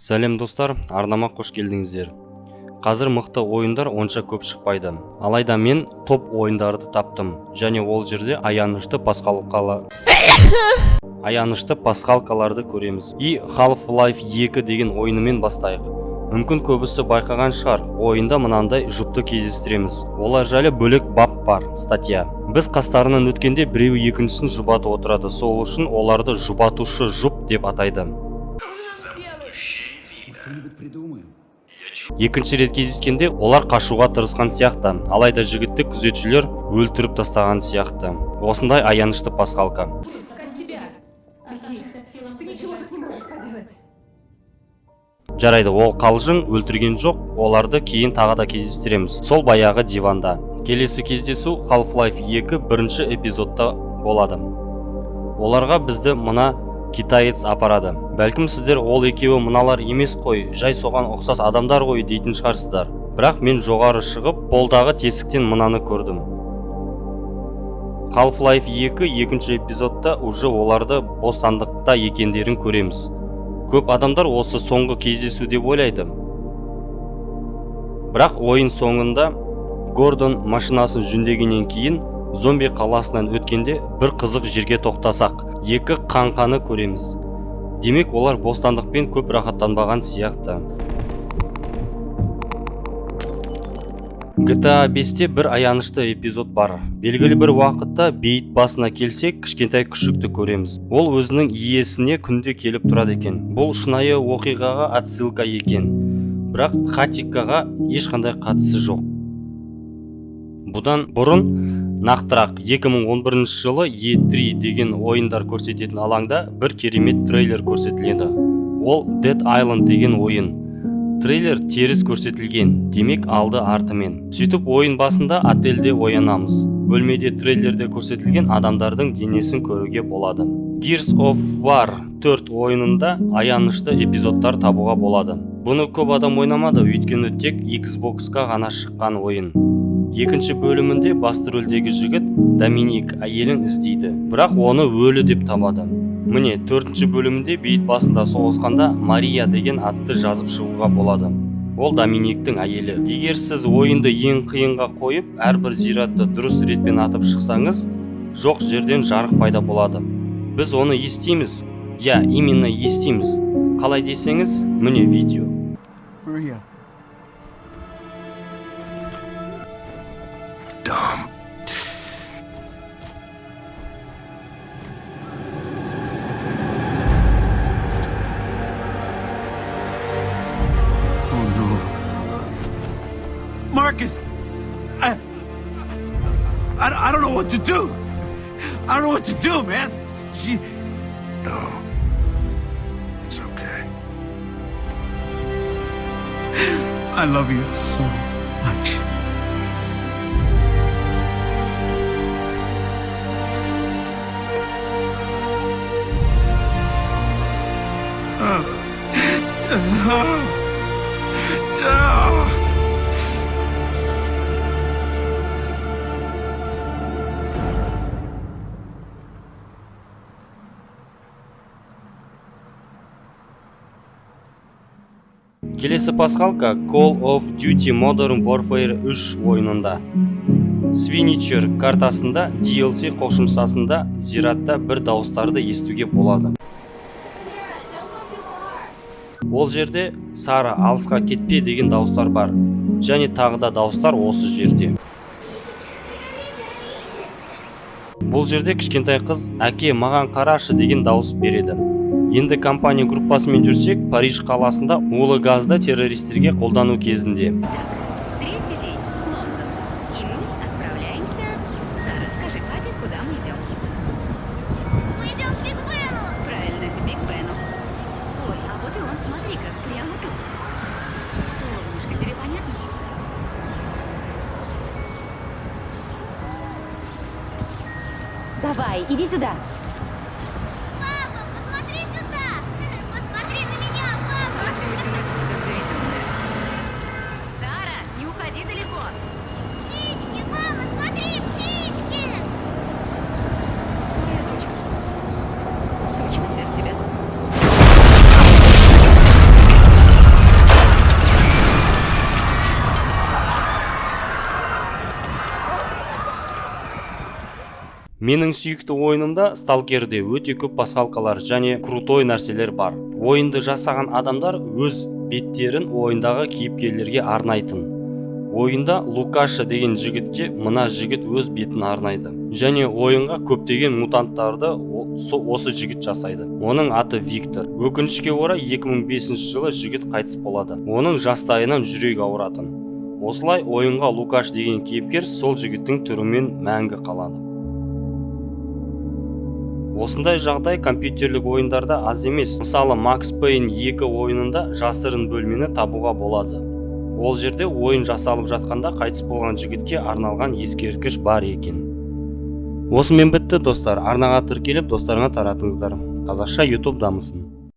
Сәлем достар, арнама қош келдіңіздер. Қазір мықты ойындар онша көп шықпайды. Алайда мен топ ойындарды таптым, және ол жерде аянышты пасхалкаларды көреміз. И Half-Life 2 деген ойынымен бастайық. Мүмкін көбісі байқаған шығар, ойында мынандай жұпты кездестіреміз. Олар жайлы бөлек бап бар, статья. Біз қастарынан өткенде біреуі екіншісін жұбатып отырады, сол үшін оларды жұбатушы жұп деп атайды. Екінші рет кездескенде олар қашуға тырысқан сияқты, алайда жігітті күзетшілер өлтіріп тастаған сияқты. Осындай аянышты пасхалка. Жарайды, ол қалжың, өлтірген жоқ, оларды кейін тағы да кездестіреміз. Сол баяғы диванда. Келесі кездесу Half-Life 2 бірінші эпизодта болады. Оларға бізді мына китаец апарады. Бәлкім сіздер ол екеуі мыналар емес қой, жай соған ұқсас адамдар ғой дейтін шығарсыздар. Бірақ мен жоғары шығып, полдағы тесіктен мынаны көрдім. Half-Life 2 екінші эпизодта уже оларды бостандықта екендерін көреміз. Көп адамдар осы соңғы кездесу деп ойлайды. Бірақ ойын соңында Гордон машинасын жүндегеннен кейін зомби қаласынан өткенде бір қызық жерге тоқтасақ, екі қаңқаны көреміз. Демек, олар бостандықпен көп рахаттанбаған сияқты. GTA 5-те бір аянышты эпизод бар. Белгілі бір уақытта бейіт басына келсек, кішкентай күшікті көреміз. Ол өзінің иесіне күнде келіп тұрады екен. Бұл шынайы оқиғаға отсылка екен. Бірақ Хатикаға ешқандай қатысы жоқ. Бұдан бұрын, нақтырақ 2011 жылы E3 деген ойындар көрсететін алаңда бір керемет трейлер көрсетіледі. Ол Dead Island деген ойын. Трейлер теріс көрсетілген, демек алды артымен. Сөйтіп ойын басында отельде оянамыз. Бөлмеде трейлерде көрсетілген адамдардың денесін көруге болады. Gears of War 4 ойынында аянышты эпизодтар табуға болады. Бұны көп адам ойнамады, өйткені тек Xbox-қа ғана шыққан ойын. Екінші бөлімінде басты рөлдегі жігіт Доминик әйелін іздейді, бірақ оны өлі деп табады. Міне, 4-ші бөлімінде бейіт басында соғысқанда Мария деген атты жазып шығуға болады. Ол Доминиктің әйелі. Егер сіз ойынды ең қиынға қойып, әрбір зиратты дұрыс ретпен атып шықсаңыз, жоқ жерден жарық пайда болады. Біз оны естиміз. Я, именно естиміз. Қалай десеңіз, міне видео. Dumb. Oh no. Marcus! I don't know what to do! I don't know what to do, man! No. It's okay. I love you so much. Келесі пасхалка Call of Duty Modern Warfare 3 ойынында. Свиничер картасында DLC қосымшасында зиратта бір дауыстарды естуге болады. Ол жерде Сара алысқа кетпе деген дауыстар бар, және тағы да дауыстар осы жерде. Бұл жерде кішкентай қыз әке маған қарашы деген дауыс береді. Енді компания группасымен жүрсек, Париж қаласында улы газды террористерге қолдану кезінде. Третий день, Лондон. И мы отправляемся. Сара, скажи папе, куда мы идем? Мы идем к Биг Бену. Правильно, к Биг Бену. Ой, а вот и он, смотри-ка, прямо тут. Солнышко, тебе понятно? Давай, иди сюда. Менің сүйікті ойынымда Сталкерде өте көп пасхалкалар және крутой нәрселер бар. Ойынды жасаған адамдар өз беттерін ойындағы кейіпкерлерге арнайтын. Ойында Лукаша деген жігітке мына жігіт өз бетін арнайды. Және ойынға көптеген мутанттарды осы жігіт жасайды. Оның аты Виктор. Өкінішке орай 2005 жылы жігіт қайтыс болады. Оның жастайынан жүрек ауыратын. Осылай ойынға Лукаш деген кейіпкер сол жігіттің түрімен мәңгі қалады. Осындай жағдай компьютерлік ойындарда аз емес. Мысалы, Max Payne 2 ойынында жасырын бөлмені табуға болады. Ол жерде ойын жасалып жатқанда қайтыс болған жігітке арналған ескерткіш бар екен. Осымен бітті достар. Арнаға тіркеліп достарыңа таратыңыздар. Қазақша YouTube дамысын.